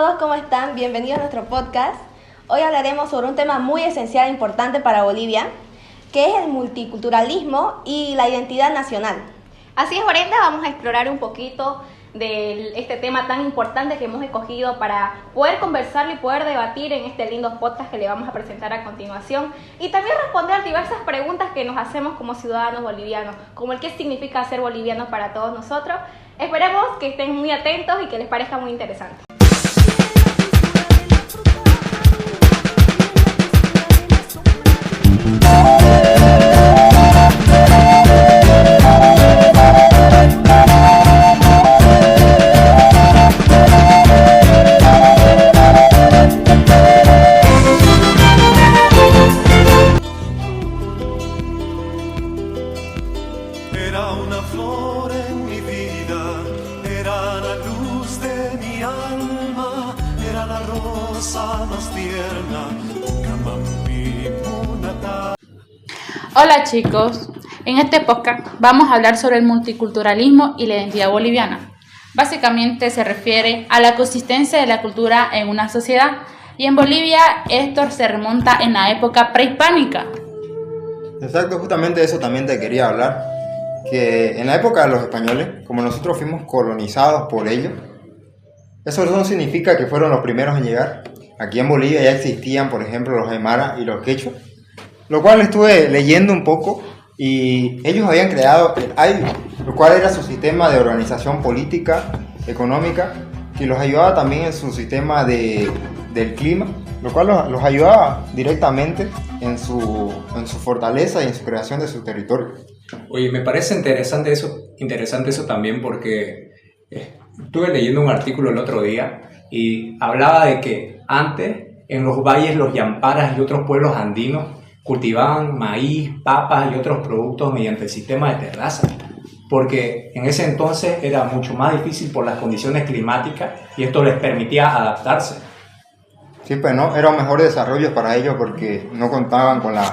todos, ¿cómo están? Bienvenidos a nuestro podcast. Hoy hablaremos sobre un tema muy esencial e importante para Bolivia, que es el multiculturalismo y la identidad nacional. Así es, Brenda, vamos a explorar un poquito de este tema tan importante que hemos escogido para poder conversarlo y poder debatir en este lindo podcast que le vamos a presentar a continuación, y también responder diversas preguntas que nos hacemos como ciudadanos bolivianos, como el qué significa ser boliviano para todos nosotros. Esperemos que estén muy atentos y que les parezca muy interesante. Era una flor en mi vida, era la luz de mi alma, era la rosa más tierna, Camambi Munata. Hola chicos, en este podcast vamos a hablar sobre el multiculturalismo y la identidad boliviana. Básicamente se refiere a la consistencia de la cultura en una sociedad, y en Bolivia esto se remonta en la época prehispánica. Exacto, justamente de eso también te quería hablar, que en la época de los españoles, como nosotros fuimos colonizados por ellos, eso no significa que fueron los primeros en llegar. Aquí en Bolivia ya existían, por ejemplo, los aymara y los quechua, lo cual estuve leyendo un poco, y ellos habían creado el AIBI, lo cual era su sistema de organización política, económica, que los ayudaba también en su sistema del clima, lo cual los ayudaba directamente en su fortaleza y en su creación de su territorio. Oye, me parece interesante eso también, porque estuve leyendo un artículo el otro día y hablaba de que antes en los valles los yamparas y otros pueblos andinos cultivaban maíz, papas y otros productos mediante el sistema de terraza, porque en ese entonces era mucho más difícil por las condiciones climáticas y esto les permitía adaptarse. Sí, pues no, era un mejor desarrollo para ellos porque no contaban con las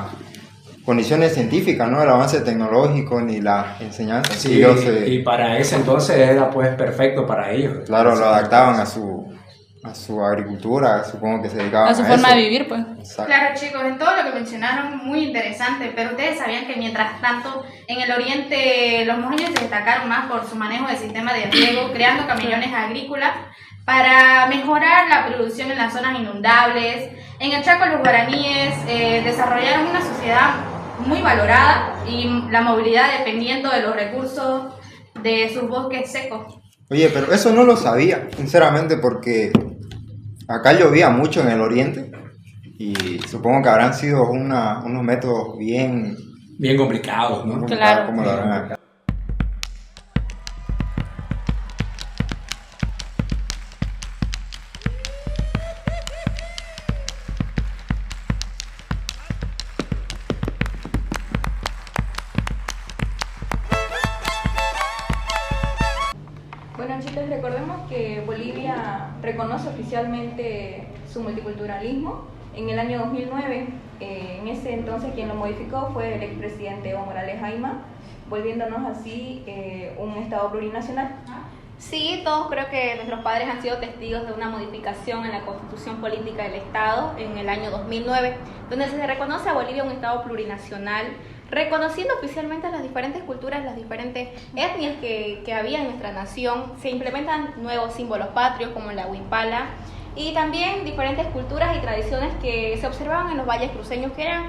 condiciones científicas, ¿no? El avance tecnológico ni la enseñanza. Sí, y para ese entonces era pues perfecto para ellos. Claro, lo adaptaban a su agricultura, supongo que se dedicaban A su forma eso. de vivir, pues. Exacto. Claro, chicos, en todo lo que mencionaron, muy interesante, pero ustedes sabían que mientras tanto en el oriente los mojeños se destacaron más por su manejo del sistema de riego, creando camellones agrícolas para mejorar la producción en las zonas inundables. En el Chaco los guaraníes desarrollaron una sociedad muy valorada y la movilidad dependiendo de los recursos de sus bosques secos. Oye, pero eso no lo sabía, sinceramente, porque acá llovía mucho en el oriente y supongo que habrán sido unos métodos bien complicados, ¿no? Claro. Como lo harán acá. Bueno, chicos, recordemos que Bolivia reconoce oficialmente su multiculturalismo en el año 2009. En ese entonces quien lo modificó fue el expresidente Evo Morales Ayma, volviéndonos así un Estado plurinacional. Sí, todos creo que nuestros padres han sido testigos de una modificación en la Constitución Política del Estado en el año 2009, donde se reconoce a Bolivia un Estado plurinacional, reconociendo oficialmente las diferentes culturas, las diferentes etnias que había en nuestra nación. Se implementan nuevos símbolos patrios como la huipala, y también diferentes culturas y tradiciones que se observaban en los valles cruceños, que eran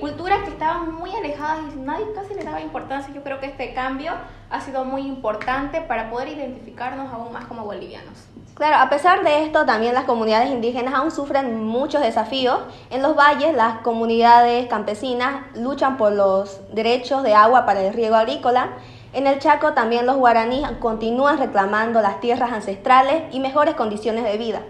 culturas que estaban muy alejadas y nadie casi le daba importancia. Yo creo que este cambio ha sido muy importante para poder identificarnos aún más como bolivianos. Claro, a pesar de esto, también las comunidades indígenas aún sufren muchos desafíos. En los valles, las comunidades campesinas luchan por los derechos de agua para el riego agrícola. En el Chaco también los guaraníes continúan reclamando las tierras ancestrales y mejores condiciones de vida.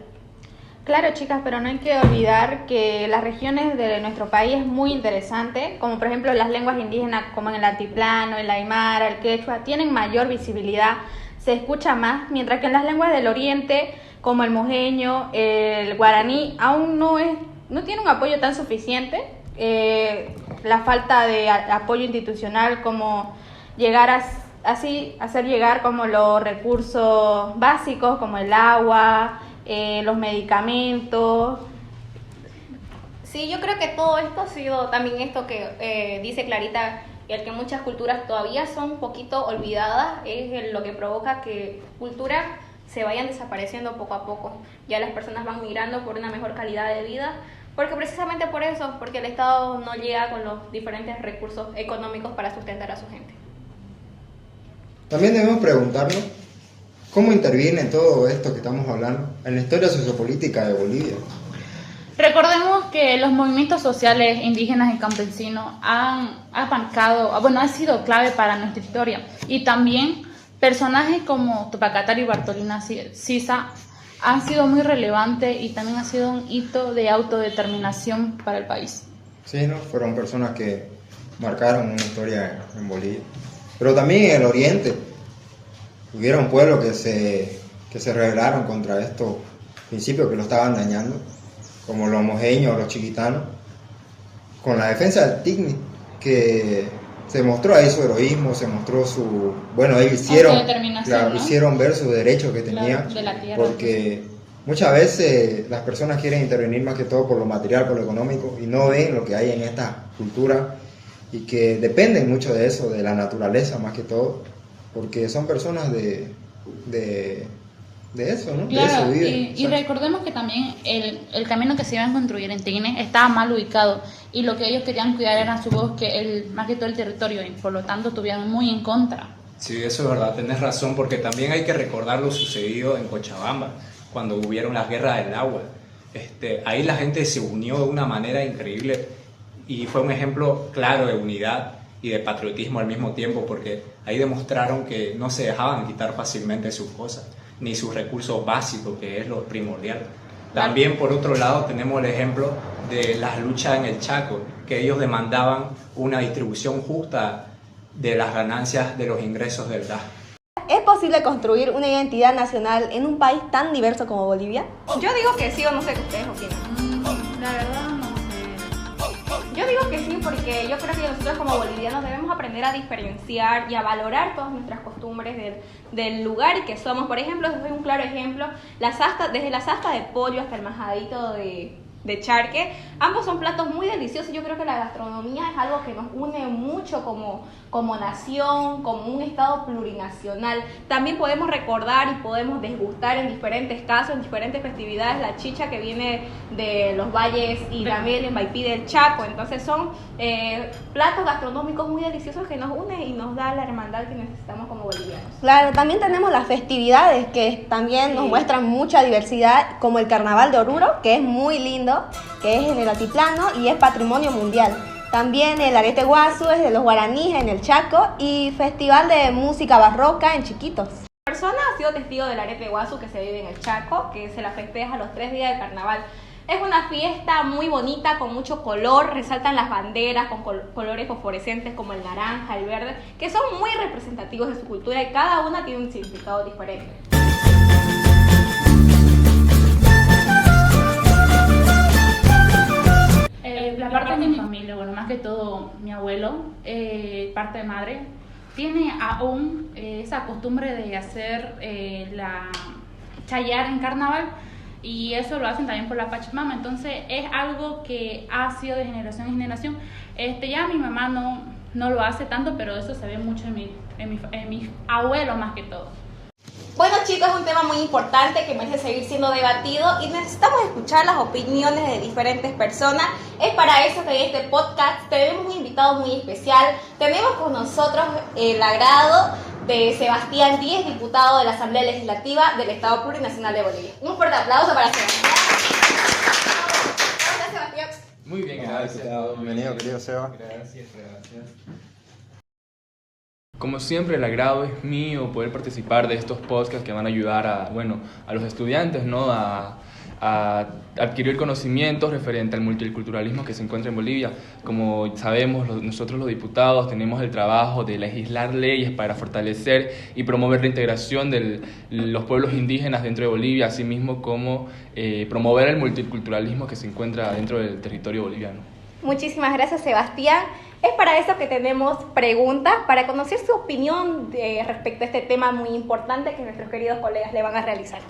Claro, chicas, pero no hay que olvidar que las regiones de nuestro país es muy interesante, como por ejemplo las lenguas indígenas como en el altiplano, el aymara, el quechua, tienen mayor visibilidad, se escucha más, mientras que en las lenguas del oriente, como el mojeño, el guaraní, aún no tiene un apoyo tan suficiente. La falta de apoyo institucional, como llegar hacer llegar como los recursos básicos como el agua, los medicamentos. Sí, yo creo que todo esto ha sido también esto que dice Clarita, el que muchas culturas todavía son un poquito olvidadas, es lo que provoca que culturas se vayan desapareciendo poco a poco. Ya las personas van migrando por una mejor calidad de vida, porque precisamente por eso, porque el Estado no llega con los diferentes recursos económicos para sustentar a su gente. También debemos preguntarnos cómo interviene todo esto que estamos hablando en la historia sociopolítica de Bolivia. Recordemos que los movimientos sociales indígenas y campesinos han sido clave para nuestra historia, y también personajes como Tupac Katari y Bartolina Sisa han sido muy relevantes y también ha sido un hito de autodeterminación para el país. Sí, ¿no? Fueron personas que marcaron una historia en Bolivia. Pero también en el oriente hubieron pueblos que se rebelaron contra estos principios que lo estaban dañando, como los mojeños o los chiquitanos, con la defensa del Tigni, que se mostró ahí su heroísmo, se mostró su... Bueno, ellos hicieron ver sus derechos que tenían, de la tierra, porque muchas veces las personas quieren intervenir más que todo por lo material, por lo económico, y no ven lo que hay en esta cultura, y que dependen mucho de eso, de la naturaleza más que todo, porque son personas de eso, ¿no? Claro, de eso viven. y recordemos que también el camino que se iba a construir en Tignes estaba mal ubicado, y lo que ellos querían cuidar era su bosque, más que todo el territorio, y por lo tanto estuvieron muy en contra. Sí, eso es verdad, tenés razón, porque también hay que recordar lo sucedido en Cochabamba, cuando hubieron las guerras del agua. Ahí la gente se unió de una manera increíble y fue un ejemplo claro de unidad y de patriotismo al mismo tiempo, porque ahí demostraron que no se dejaban quitar fácilmente sus cosas, ni sus recursos básicos, que es lo primordial. También, por otro lado, tenemos el ejemplo de las luchas en el Chaco, que ellos demandaban una distribución justa de las ganancias de los ingresos del gas. ¿Es posible construir una identidad nacional en un país tan diverso como Bolivia? Yo digo que sí, o no sé qué ustedes opinan. La verdad no sé. Yo digo que sí, porque yo creo que nosotros como bolivianos debemos aprender a diferenciar y a valorar todas nuestras costumbres del lugar que somos. Por ejemplo, les doy un claro ejemplo, desde las astas de pollo hasta el majadito de charque, ambos son platos muy deliciosos. Yo creo que la gastronomía es algo que nos une mucho como nación, como un estado plurinacional. También podemos recordar y podemos degustar en diferentes casos, en diferentes festividades, la chicha que viene de los valles y la miel en Maipí del Chaco. Entonces son platos gastronómicos muy deliciosos que nos unen y nos da la hermandad que necesitamos como bolivianos. Claro, también tenemos las festividades que también nos muestran mucha diversidad, como el Carnaval de Oruro, que es muy lindo, que es en el altiplano y es patrimonio mundial. También el Arete Guazú es de los guaraníes en el Chaco, y Festival de Música Barroca en Chiquitos. Persona ha sido testigo del Arete Guazú que se vive en el Chaco, que se la festeja los 3 días de carnaval. Es una fiesta muy bonita, con mucho color, resaltan las banderas con colores fosforescentes como el naranja, el verde, que son muy representativos de su cultura y cada una tiene un significado diferente. La parte de mi familia, bueno, más que todo mi abuelo, parte de madre, tiene aún esa costumbre de hacer la chayar en carnaval, y eso lo hacen también por la Pachamama. Entonces es algo que ha sido de generación en generación. Ya mi mamá no lo hace tanto, pero eso se ve mucho en mi abuelo más que todo. Bueno, chicos, es un tema muy importante que merece seguir siendo debatido y necesitamos escuchar las opiniones de diferentes personas. Es para eso que en este podcast tenemos un invitado muy especial. Tenemos con nosotros el agrado de Sebastián Díez, diputado de la Asamblea Legislativa del Estado Plurinacional de Bolivia. Un fuerte aplauso para Sebastián. Hola, Sebastián. Muy bien, gracias. Bienvenido, querido Seba. Gracias. Como siempre, el agrado es mío poder participar de estos podcasts que van a ayudar a los estudiantes, ¿no? a adquirir conocimientos referente al multiculturalismo que se encuentra en Bolivia. Como sabemos, nosotros los diputados tenemos el trabajo de legislar leyes para fortalecer y promover la integración de los pueblos indígenas dentro de Bolivia, así mismo como promover el multiculturalismo que se encuentra dentro del territorio boliviano. Muchísimas gracias, Sebastián. Es para eso que tenemos preguntas, para conocer su opinión respecto a este tema muy importante que nuestros queridos colegas le van a realizar.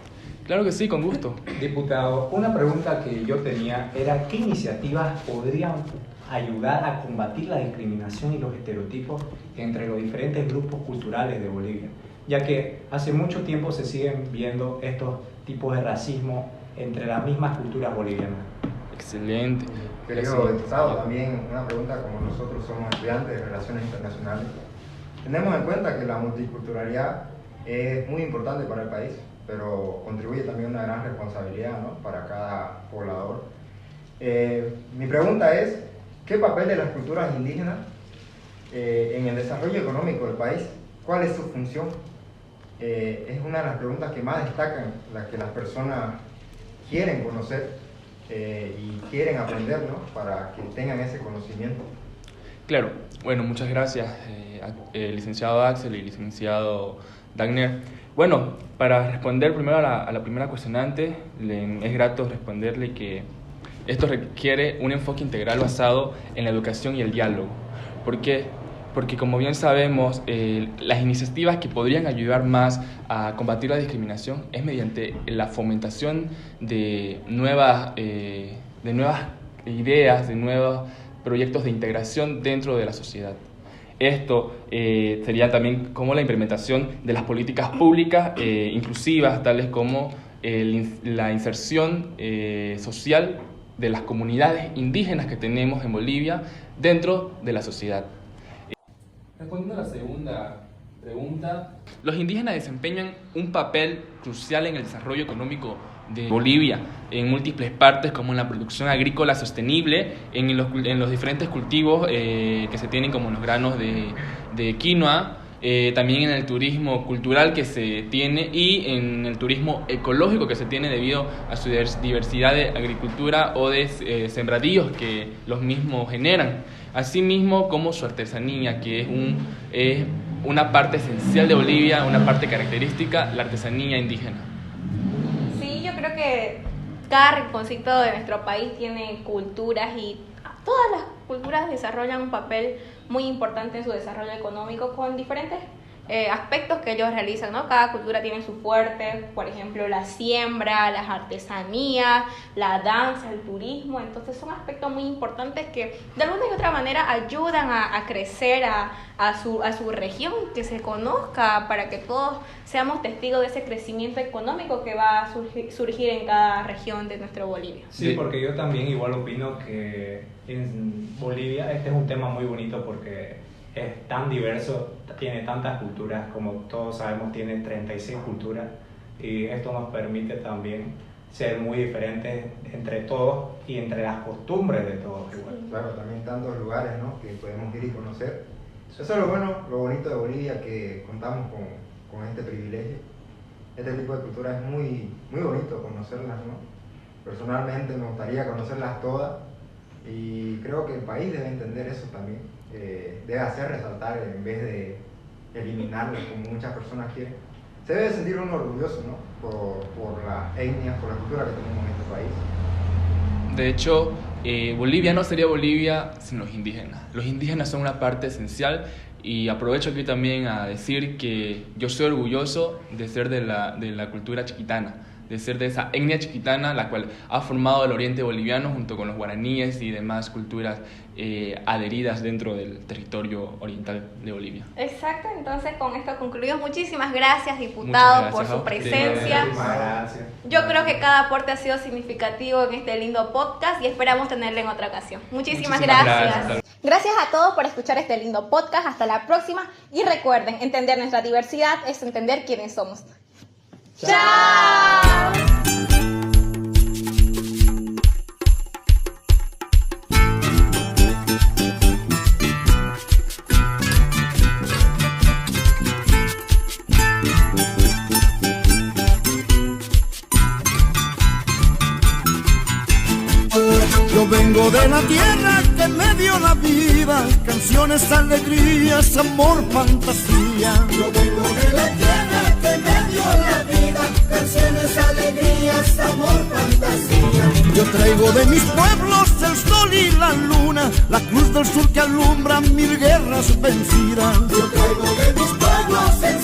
Claro que sí, con gusto. Diputado, una pregunta que yo tenía era ¿qué iniciativas podrían ayudar a combatir la discriminación y los estereotipos entre los diferentes grupos culturales de Bolivia? Ya que hace mucho tiempo se siguen viendo estos tipos de racismo entre las mismas culturas bolivianas. Excelente. Querido diputado, también una pregunta, como nosotros somos estudiantes de Relaciones Internacionales, tenemos en cuenta que la multiculturalidad es muy importante para el país, pero contribuye también una gran responsabilidad, ¿no?, para cada poblador. Mi pregunta es, ¿qué papel de las culturas indígenas en el desarrollo económico del país? ¿Cuál es su función? Es una de las preguntas que más destacan, las que las personas quieren conocer y quieren aprender, ¿no?, para que tengan ese conocimiento. Claro, bueno, muchas gracias, licenciado Axel y licenciado Dagner. Bueno, para responder primero a la primera cuestionante, es grato responderle que esto requiere un enfoque integral basado en la educación y el diálogo. ¿Por qué? Porque como bien sabemos, las iniciativas que podrían ayudar más a combatir la discriminación es mediante la fomentación de nuevas ideas, de nuevos proyectos de integración dentro de la sociedad. Esto sería también como la implementación de las políticas públicas inclusivas, tales como la inserción social de las comunidades indígenas que tenemos en Bolivia dentro de la sociedad. Respondiendo a la segunda pregunta, los indígenas desempeñan un papel crucial en el desarrollo económico de Bolivia, en múltiples partes, como en la producción agrícola sostenible, en los diferentes cultivos que se tienen, como los granos de quinoa, también en el turismo cultural que se tiene y en el turismo ecológico que se tiene debido a su diversidad de agricultura o de sembradíos que los mismos generan, asimismo como su artesanía, que es una parte esencial de Bolivia, una parte característica, la artesanía indígena. Sí, yo creo que cada rinconcito de nuestro país tiene culturas y todas las culturas desarrollan un papel muy importante en su desarrollo económico con diferentes aspectos que ellos realizan, ¿no? Cada cultura tiene su fuerte, por ejemplo, la siembra, las artesanías, la danza, el turismo. Entonces son aspectos muy importantes que de alguna y otra manera ayudan a crecer a su región, que se conozca, para que todos seamos testigos de ese crecimiento económico que va a surgir en cada región de nuestro Bolivia. Sí, porque yo también igual opino que en Bolivia este es un tema muy bonito porque es tan diverso, tiene tantas culturas, como todos sabemos tiene 36 culturas y esto nos permite también ser muy diferentes entre todos y entre las costumbres de todos igual. Claro, también tantos lugares, ¿no?, que podemos ir y conocer. Eso es lo bueno, lo bonito de Bolivia, que contamos con este privilegio. Este tipo de culturas es muy, muy bonito conocerlas, ¿no? Personalmente me gustaría conocerlas todas y creo que el país debe entender eso también. Debe hacer resaltar en vez de eliminarlas como muchas personas quieren. Se debe sentir uno orgulloso, ¿no?, por las etnias, por la cultura que tenemos en este país. De hecho, Bolivia no sería Bolivia sin los indígenas. Los indígenas son una parte esencial y aprovecho aquí también a decir que yo soy orgulloso de ser de la cultura chiquitana, de ser de esa etnia chiquitana, la cual ha formado el oriente boliviano junto con los guaraníes y demás culturas adheridas dentro del territorio oriental de Bolivia. Exacto, entonces con esto concluimos. Muchísimas gracias, diputado, por su presencia. Gracias. Yo creo que cada aporte ha sido significativo en este lindo podcast y esperamos tenerle en otra ocasión. Muchísimas gracias. Gracias a todos por escuchar este lindo podcast. Hasta la próxima y recuerden, entender nuestra diversidad es entender quiénes somos. ¡Chao! Yo vengo de la tierra que me dio la vida, canciones, alegrías, amor, fantasía. Yo vengo de la tierra que me dio la vida, canciones, alegrías, amor, fantasía. Yo traigo de mis pueblos el sol y la luna, la cruz del sur que alumbra mil guerras vencidas. Yo traigo de mis pueblos el